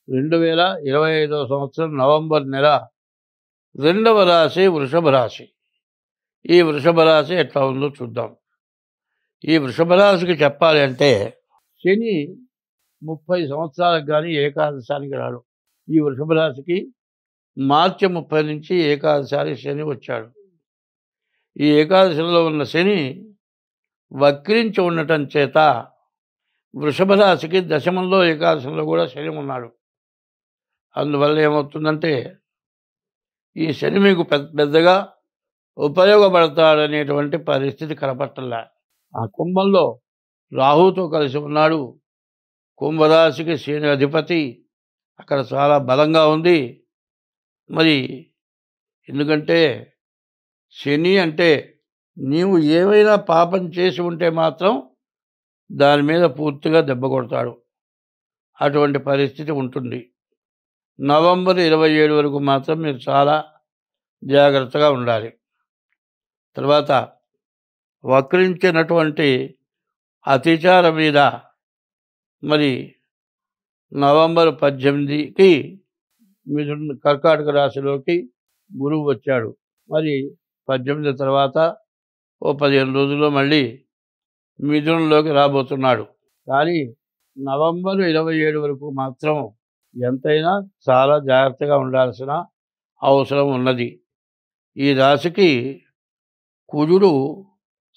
2025 సంవత్సరం నవంబర్ నెల 2వ రాశి వృషభ రాశి. ఈ వృషభ రాశి ఎట్లా ఉందో చూద్దాం. ఈ వృషభ రాశికి చెప్పాలి అంటే శని 30 సంవత్సరాలకు కానీ ఏకాదశానికి రాడు. ఈ వృషభ రాశికి మార్చి 30 నుంచి ఏకాదశారి శని వచ్చాడు. ఈ ఏకాదశిలో ఉన్న శని వక్రించి ఉండటం చేత వృషభ రాశికి దశమంలో ఏకాదశంలో కూడా శని ఉన్నాడు. అందువల్ల ఏమవుతుందంటే ఈ శని మీకు పెద్దగా ఉపయోగపడతాడనేటువంటి పరిస్థితి కనపట్టలే. ఆ కుంభంలో రాహుతో కలిసి ఉన్నాడు. కుంభరాశికి శని అధిపతి అక్కడ చాలా బలంగా ఉంది. మరి ఎందుకంటే శని అంటే నీవు ఏమైనా పాపం చేసి ఉంటే మాత్రం దాని మీద పూర్తిగా దెబ్బ కొడతాడు. అటువంటి పరిస్థితి ఉంటుంది. నవంబర్ 27 వరకు మాత్రం మీరు చాలా జాగ్రత్తగా ఉండాలి. తర్వాత వక్రించినటువంటి అతిచార మీద మరి నవంబర్ 18కి కర్కాటక రాశిలోకి గురువు వచ్చాడు. మరి 18 తర్వాత ఓ 15 రోజుల్లో మళ్ళీ మిథునంలోకి రాబోతున్నాడు. కానీ నవంబర్ 27 వరకు మాత్రం ఎంతైనా చాలా జాగ్రత్తగా ఉండాల్సిన అవసరం ఉన్నది. ఈ రాశికి కుజుడు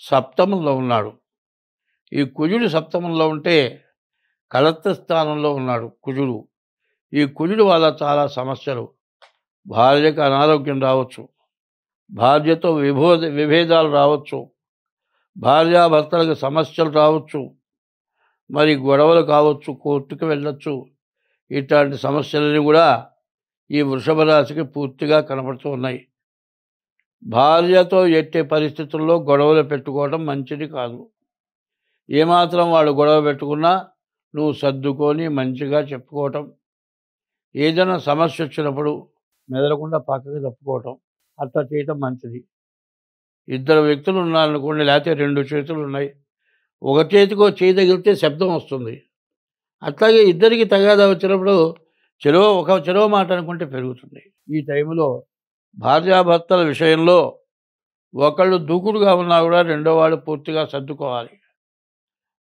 సప్తమంలో ఉన్నాడు. ఈ కుజుడు సప్తమంలో ఉంటే కలత్ర స్థానంలో ఉన్నాడు కుజుడు. ఈ కుజుడు వల్ల చాలా సమస్యలు. భార్యకు అనారోగ్యం రావచ్చు, భార్యతో విభేదాలు రావచ్చు, భార్యాభర్తలకు సమస్యలు రావచ్చు, మరి గొడవలు కావచ్చు, కోర్టుకు వెళ్ళొచ్చు. ఇట్లాంటి సమస్యలని కూడా ఈ వృషభ రాశికి పూర్తిగా కనపడుతూ ఉన్నాయి. భార్యతో ఎట్టే పరిస్థితుల్లో గొడవలు పెట్టుకోవడం మంచిది కాదు. ఏమాత్రం వాళ్ళు గొడవ పెట్టుకున్నా నువ్వు సర్దుకొని మంచిగా చెప్పుకోవటం, ఏదైనా సమస్య వచ్చినప్పుడు మెదలకుండా పక్కకి తప్పుకోవటం, అట్లా చేయటం మంచిది. ఇద్దరు వ్యక్తులు ఉన్నారనుకోండి, లేకపోతే 2 చేతులు ఉన్నాయి, ఒక చేతికో చేయి తగిలితే శబ్దం వస్తుంది. అట్లాగే ఇద్దరికి తగాదా వచ్చినప్పుడు చెరో మాట అనుకుంటే పెరుగుతుంది. ఈ టైంలో భార్యాభర్తల విషయంలో ఒకళ్ళు దూకుడుగా ఉన్నా కూడా రెండో వాడు పూర్తిగా సర్దుకోవాలి.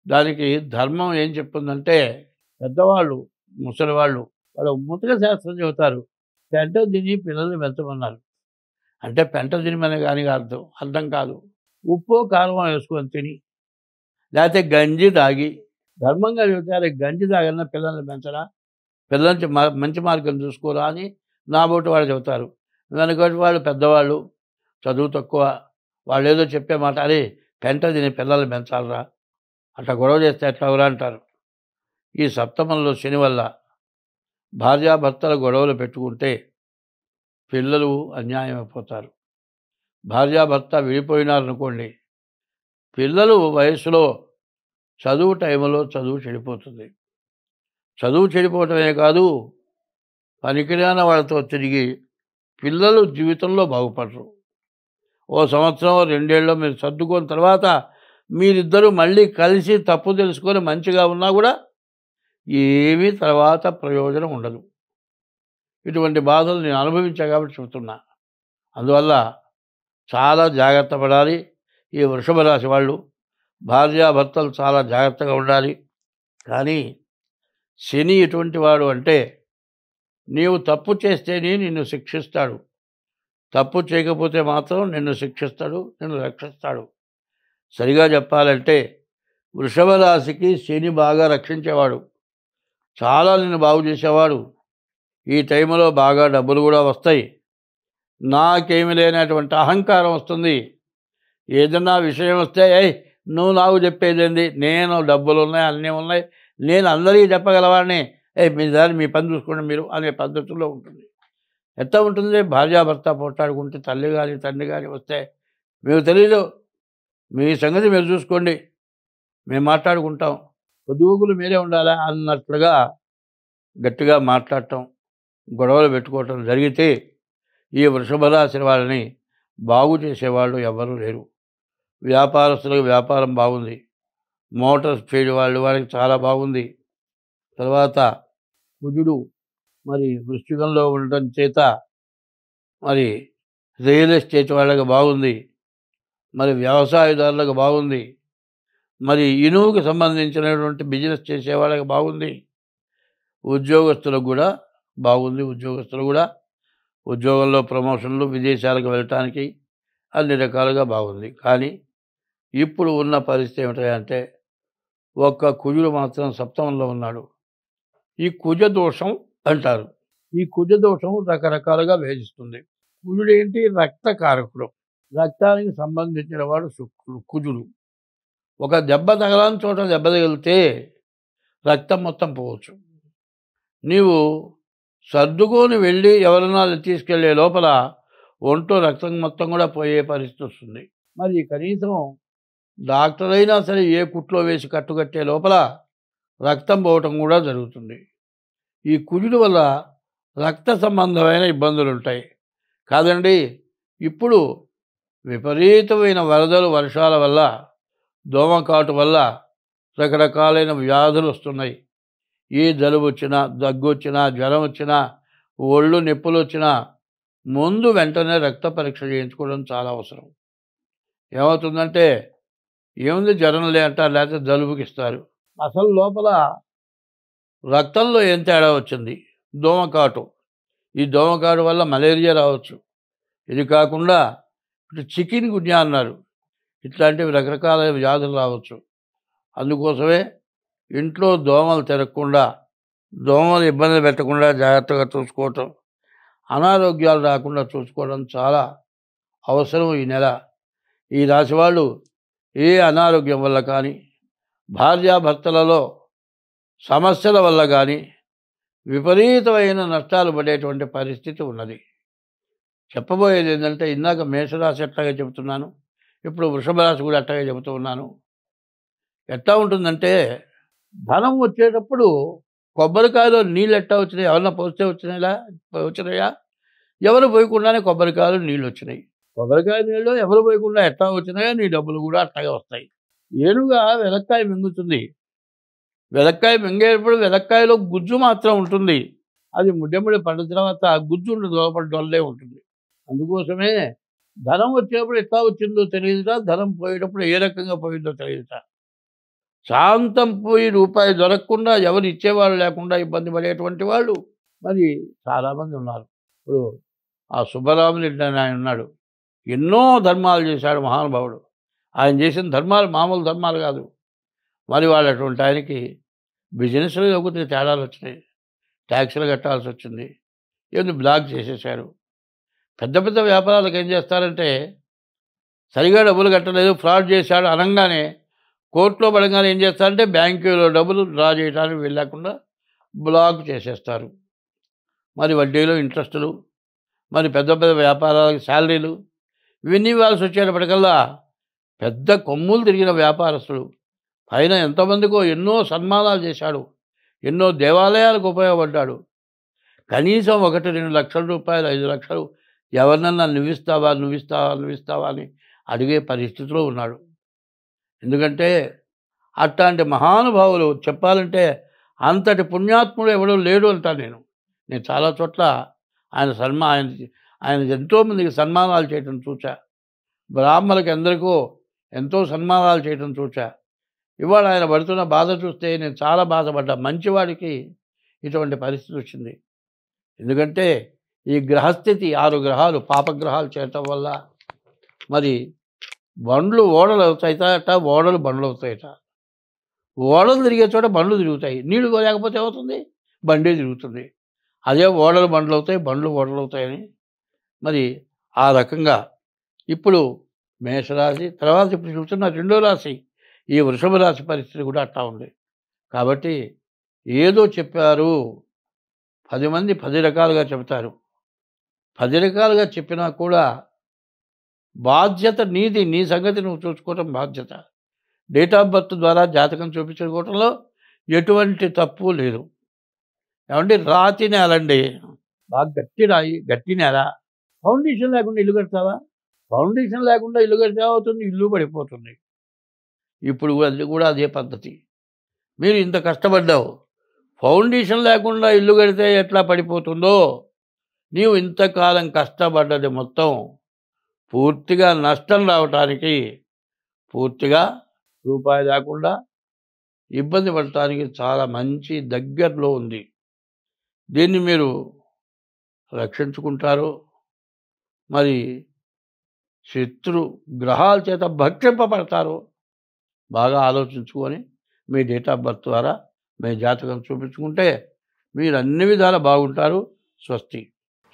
దానికి ధర్మం ఏం చెప్తుందంటే, పెద్దవాళ్ళు ముసలివాళ్ళు వాళ్ళు ముతక శాస్త్రం చెబుతారు. పెంట తిని పిల్లల్ని పెంచమన్నారు. అంటే పెంట తినమని కానీ అర్థం కాదు. ఉప్పు కారం వేసుకొని తిని, లేకపోతే గంజి తాగి, ధర్మంగా చెబుతారు గంజి తాగన్నా పిల్లల్ని పెంచరా, పిల్లల్ని మంచి మార్గం చూసుకోరా అని నాబోటి వాళ్ళు చెబుతారు. వెనకటి వాళ్ళు పెద్దవాళ్ళు చదువు తక్కువ, వాళ్ళు ఏదో చెప్పే మాట, అరే పెంట తిని పిల్లల్ని పెంచాలరా, అట్లా గొడవ చేస్తే ఎట్లా అంటారు. ఈ సప్తమంలో శని వల్ల భార్యాభర్తల గొడవలు పెట్టుకుంటే పిల్లలు అన్యాయం అయిపోతారు. భార్యాభర్త విడిపోయినారనుకోండి, పిల్లలు వయసులో చదువు టైంలో చదువు చెడిపోతుంది. చదువు చెడిపోవటమే కాదు, పనికిరాని వాళ్ళతో తిరిగి పిల్లలు జీవితంలో బాగుపడరు. ఓ సంవత్సరం 2 ఏళ్ళలో మీరు సర్దుకున్న తర్వాత మీరిద్దరూ మళ్ళీ కలిసి తప్పు తెలుసుకొని మంచిగా ఉన్నా కూడా ఏమీ తర్వాత ప్రయోజనం ఉండదు. ఇటువంటి బాధలు నేను అనుభవించా కాబట్టి చెబుతున్నా. అందువల్ల చాలా జాగ్రత్త పడాలి. ఈ వృషభ రాశి వాళ్ళు భార్యాభర్తలు చాలా జాగ్రత్తగా ఉండాలి. కానీ శని ఎటువంటి వాడు అంటే, నీవు తప్పు చేస్తేనే నిన్ను శిక్షిస్తాడు, తప్పు చేయకపోతే మాత్రం నిన్ను శిక్షిస్తాడు, నిన్ను రక్షిస్తాడు. సరిగా చెప్పాలంటే వృషభ రాశికి శని బాగా రక్షించేవాడు, చాలా నిన్ను బాగు చేసేవాడు. ఈ టైంలో బాగా డబ్బులు కూడా వస్తాయి. నాకేమి లేనటువంటి అహంకారం వస్తుంది. ఏదన్నా విషయం వస్తే నువ్వు నాకు చెప్పేదేంది, నేను డబ్బులు ఉన్నాయి, అన్నీ ఉన్నాయి, నేను అందరికీ చెప్పగలవాడిని, మీ దాన్ని మీ పని చూసుకోండి మీరు అనే పద్ధతుల్లో ఉంటుంది. ఎట్లా ఉంటుంది? భార్యాభర్త పోట్లాడుకుంటే తల్లి కానీ తండ్రి కానీ వస్తే, మీకు తెలీదు, మీ సంగతి మీరు చూసుకోండి, మేము మాట్లాడుకుంటాం, పొదుగులు మీరే ఉండాలా అన్నట్లుగా గట్టిగా మాట్లాడటం, గొడవలు పెట్టుకోవటం జరిగితే ఈ వృషభ రాశి వాళ్ళని బాగు చేసేవాళ్ళు ఎవరూ లేరు. వ్యాపారస్తులకు వ్యాపారం బాగుంది, మోటార్ స్పీడ్ వాళ్ళకి చాలా బాగుంది. తర్వాత కుజుడు మరి వృశ్చికంలో ఉండటం చేత మరి రియల్ ఎస్టేట్ వాళ్ళకి బాగుంది, మరి వ్యవసాయదారులకు బాగుంది, మరి ఇనువుకి సంబంధించినటువంటి బిజినెస్ చేసే వాళ్ళకి బాగుంది, ఉద్యోగస్తులకు కూడా బాగుంది. ఉద్యోగస్తులు కూడా ఉద్యోగంలో ప్రమోషన్లు, విదేశాలకు వెళ్ళటానికి అన్ని రకాలుగా బాగుంది. కానీ ఇప్పుడు ఉన్న పరిస్థితి ఏమిటంటే ఒక్క కుజుడు మాత్రం సప్తమంలో ఉన్నాడు. ఈ కుజ దోషం అంటారు. ఈ కుజ దోషం రకరకాలుగా వేధిస్తుంది. కుజుడు ఏంటి? రక్తకారకుడు. రక్తానికి సంబంధించిన వాడు శుక్రుడు, కుజుడు. ఒక దెబ్బ తగలని చోట దెబ్బ తగిలితే రక్తం మొత్తం పోవచ్చు. నీవు సర్దుకొని వెళ్ళి ఎవరన్నా తీసుకెళ్లే లోపల ఒంట్లో రక్తం మొత్తం కూడా పోయే పరిస్థితి వస్తుంది. మరి కనీసం డాక్టర్ అయినా సరే ఏ కుట్లో వేసి కట్టుకట్టే లోపల రక్తం పోవటం కూడా జరుగుతుంది. ఈ కుజుడు వల్ల రక్త సంబంధమైన ఇబ్బందులు ఉంటాయి కాదండి. ఇప్పుడు విపరీతమైన వరదలు, వర్షాల వల్ల, దోమకాటు వల్ల రకరకాలైన వ్యాధులు వస్తున్నాయి. ఏ జలుబు వచ్చినా, దగ్గు వచ్చినా, జ్వరం వచ్చినా, ఒళ్ళు నొప్పులు వచ్చినా ముందు వెంటనే రక్త పరీక్ష చేయించుకోవడం చాలా అవసరం. ఏమవుతుందంటే ఏముంది జ్వరంలే అంటారు, లేకపోతే జలుబుకి ఇస్తారు. అసలు లోపల రక్తంలో ఏం తేడా వచ్చింది? దోమకాటు. ఈ దోమకాటు వల్ల మలేరియా రావచ్చు. ఇది కాకుండా ఇటు చికెన్ గున్యా అన్నారు, ఇట్లాంటివి రకరకాల వ్యాధులు రావచ్చు. అందుకోసమే ఇంట్లో దోమలు తిరగకుండా, దోమలు ఇబ్బంది పెట్టకుండా జాగ్రత్తగా చూసుకోవటం, అనారోగ్యాలు రాకుండా చూసుకోవడం చాలా అవసరం ఈ నెల. ఈ రాశి వాళ్ళు ఏ అనారోగ్యం వల్ల కానీ, భార్యాభర్తలలో సమస్యల వల్ల కానీ విపరీతమైన నష్టాలు పడేటువంటి పరిస్థితి ఉన్నది. చెప్పబోయేది ఏంటంటే, ఇందాక మేషరాశి ఎట్లాగే చెబుతున్నాను, ఇప్పుడు వృషభ రాశి కూడా అట్లాగే చెబుతూ ఉన్నాను. ఎట్లా ఉంటుందంటే, ధనం వచ్చేటప్పుడు కొబ్బరికాయలో నీళ్ళు ఎట్టా వచ్చినాయి? ఎవరన్నా పోస్తే వచ్చినాయా? ఎవరు పోయకుండానే కొబ్బరికాయలు నీళ్ళు వచ్చినాయి. కొబ్బరికాయ నీళ్ళు ఎవరు పోయకుండా ఎట్లా వచ్చినాయో నీ డబ్బులు కూడా అట్లాగే వస్తాయి. ఏనుగా వెలక్కాయ మింగుతుంది. వెలక్కాయ మింగేటప్పుడు వెలక్కాయలో గుజ్జు మాత్రం ఉంటుంది. అది ముడ్డెముడి పడిన తర్వాత ఆ గుజ్జు ఉండదు, లోపల డొల్లే ఉంటుంది. అందుకోసమే ధనం వచ్చేటప్పుడు ఎట్లా వచ్చిందో తెలియదుట, ధనం పోయేటప్పుడు ఏ రకంగా పోయిందో తెలియదుట. శాంతం పోయి రూపాయి దొరకకుండా, ఎవరు ఇచ్చేవాళ్ళు లేకుండా ఇబ్బంది పడేటువంటి వాళ్ళు మరి చాలామంది ఉన్నారు. ఇప్పుడు ఆ సుబ్బరామరెడ్డి అని ఆయన ఉన్నాడు, ఎన్నో ధర్మాలు చేశాడు మహానుభావుడు. ఆయన చేసిన ధర్మాలు మామూలు ధర్మాలు కాదు. మరి వాళ్ళు అటువంటి ఆయనకి బిజినెస్లో కొద్దిగా తేడాలు వచ్చినాయి, ట్యాక్సులు కట్టాల్సి వచ్చింది, ఏదో బ్లాక్ చేసేసారు. పెద్ద పెద్ద వ్యాపారాలకు ఏం చేస్తారంటే, సరిగా డబ్బులు కట్టలేదు, ఫ్రాడ్ చేశాడు అనగానే, కోర్టులో పడగానే ఏం చేస్తారంటే బ్యాంకులో డబ్బులు డ్రా చేయడానికి వెళ్ళకుండా బ్లాక్ చేసేస్తారు. మరి వడ్డీలు, ఇంట్రెస్టులు, మరి పెద్ద పెద్ద వ్యాపారాలకు శాలరీలు ఇవన్నీ ఇవ్వాల్సి వచ్చేటప్పటికల్లా పెద్ద కొమ్ములు తిరిగిన వ్యాపారస్తుడు ఆయన ఎంతమందికో ఎన్నో సన్మానాలు చేశాడు, ఎన్నో దేవాలయాలకు ఉపయోగపడ్డాడు. కనీసం 1-2 లక్షల రూపాయలు, 5 లక్షలు ఎవరినన్నా నువ్విస్తావా అని అడిగే పరిస్థితిలో ఉన్నాడు. ఎందుకంటే అట్లాంటి మహానుభావులు చెప్పాలంటే అంతటి పుణ్యాత్ముడు ఎవడో లేడు అంటాను నేను చాలా చోట్ల ఆయన ఎంతోమందికి సన్మానాలు చేయటం చూచా, బ్రాహ్మణులకి ఎందరికో ఎంతో సన్మానాలు చేయటం చూచా. ఇవాళ ఆయన పడుతున్న బాధ చూస్తే నేను చాలా బాధపడ్డా. మంచివాడికి ఇటువంటి పరిస్థితి వచ్చింది. ఎందుకంటే ఈ గ్రహస్థితి 6 గ్రహాలు పాపగ్రహాలు చేయటం వల్ల మరి బండ్లు ఓడలు అవుతాయిట, ఓడలు బండ్లు అవుతాయిట. ఓడలు తిరిగే చోట బండ్లు తిరుగుతాయి, నీళ్లు లేకపోతే ఏమవుతుంది? బండే తిరుగుతుంది. అదే ఓడలు బండ్లు అవుతాయి, బండ్లు ఓడలు అవుతాయని మరి ఆ రకంగా ఇప్పుడు మేషరాశి తర్వాత ఇప్పుడు చూస్తున్న 2వ రాశి ఈ వృషభ రాశి పరిస్థితి కూడా అట్లా ఉంది. కాబట్టి ఏదో చెప్పారు, 10 మంది 10 రకాలుగా చెబుతారు. 10 రకాలుగా చెప్పినా కూడా బాధ్యత నీది, నీ సంగతి నువ్వు చూసుకోవటం బాధ్యత. డేట్ ఆఫ్ బర్త్ ద్వారా జాతకం చూపించుకోవటంలో ఎటువంటి తప్పు లేదు. ఏమంటే రాతి నేలండి, బాగా గట్టి రాయి, గట్టి నేల. ఫౌండేషన్ లేకుండా ఇల్లు కడతావా? ఫౌండేషన్ లేకుండా ఇల్లు కడితే అవుతుంది, ఇల్లు పడిపోతుంది. ఇప్పుడు అది కూడా అదే పద్ధతి. మీరు ఇంత కష్టపడ్డావు, ఫౌండేషన్ లేకుండా ఇల్లు కడితే ఎట్లా పడిపోతుందో, నీవు ఇంతకాలం కష్టపడ్డది మొత్తం పూర్తిగా నష్టం రావటానికి, పూర్తిగా రూపాయి లేకుండా ఇబ్బంది పడటానికి చాలా మంచి దగ్గరలో ఉంది. దీన్ని మీరు రక్షించుకుంటారు. మరి శత్రు గ్రహాల చేత భక్షింపబడతారు. బాగా ఆలోచించుకొని మీ డేట్ ఆఫ్ బర్త్ ద్వారా మీ జాతకం చూపించుకుంటే మీరు అన్ని విధాలా బాగుంటారు. స్వస్తి.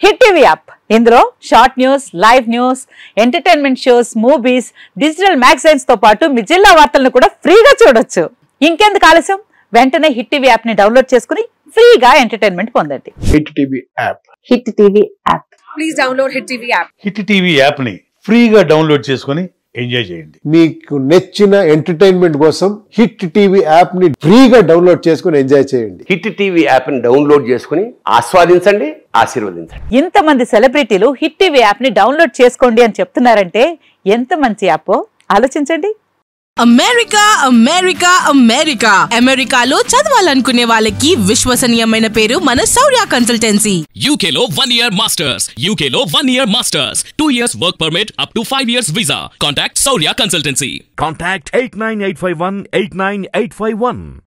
హిట్ టీవీ యాప్, ఇందులో short news, live news, entertainment shows, movies, digital magazines తో పాటు మీ జిల్లా వార్తలను కూడా ఫ్రీగా చూడొచ్చు. ఇంకెందుకు ఆలస్యం, వెంటనే హిట్ టీవీ యాప్ ని డౌన్లోడ్ చేసుకుని ఫ్రీగా ఎంటర్టైన్మెంట్ పొందండి. Hit TV app. Hit TV app. Please download hit TV app. Hit TV app ని ఫ్రీగా డౌన్లోడ్ చేసుకొని ఎంజాయ్ చేయండి. మీకు నచ్చిన ఎంటర్టైన్మెంట్ కోసం హిట్ టీవీ యాప్ ని ఫ్రీగా డౌన్లోడ్ చేసుకొని ఎంజాయ్ చేయండి. హిట్ టీవీ యాప్ ని డౌన్లోడ్ చేసుకుని ఆస్వాదించండి, ఆశీర్వదించండి. ఇంతమంది సెలబ్రిటీలు హిట్ టీవీ యాప్ ని డౌన్లోడ్ చేసుకోండి అని చెప్తున్నారంటే ఎంత మంచి యాప్ ఆలోచించండి. అమెరికా అమెరికా అమెరికా అమెరికాలో చదవాలనుకునే వాళ్ళకి విశ్వసనీయమైన పేరు మన శౌర్య కన్సల్టెన్సీ. UK లో 1 year masters, UK లో 1 year masters, 2 years work permit up to 5 years visa. Contact Saurya Consultancy. Contact 89851 89851.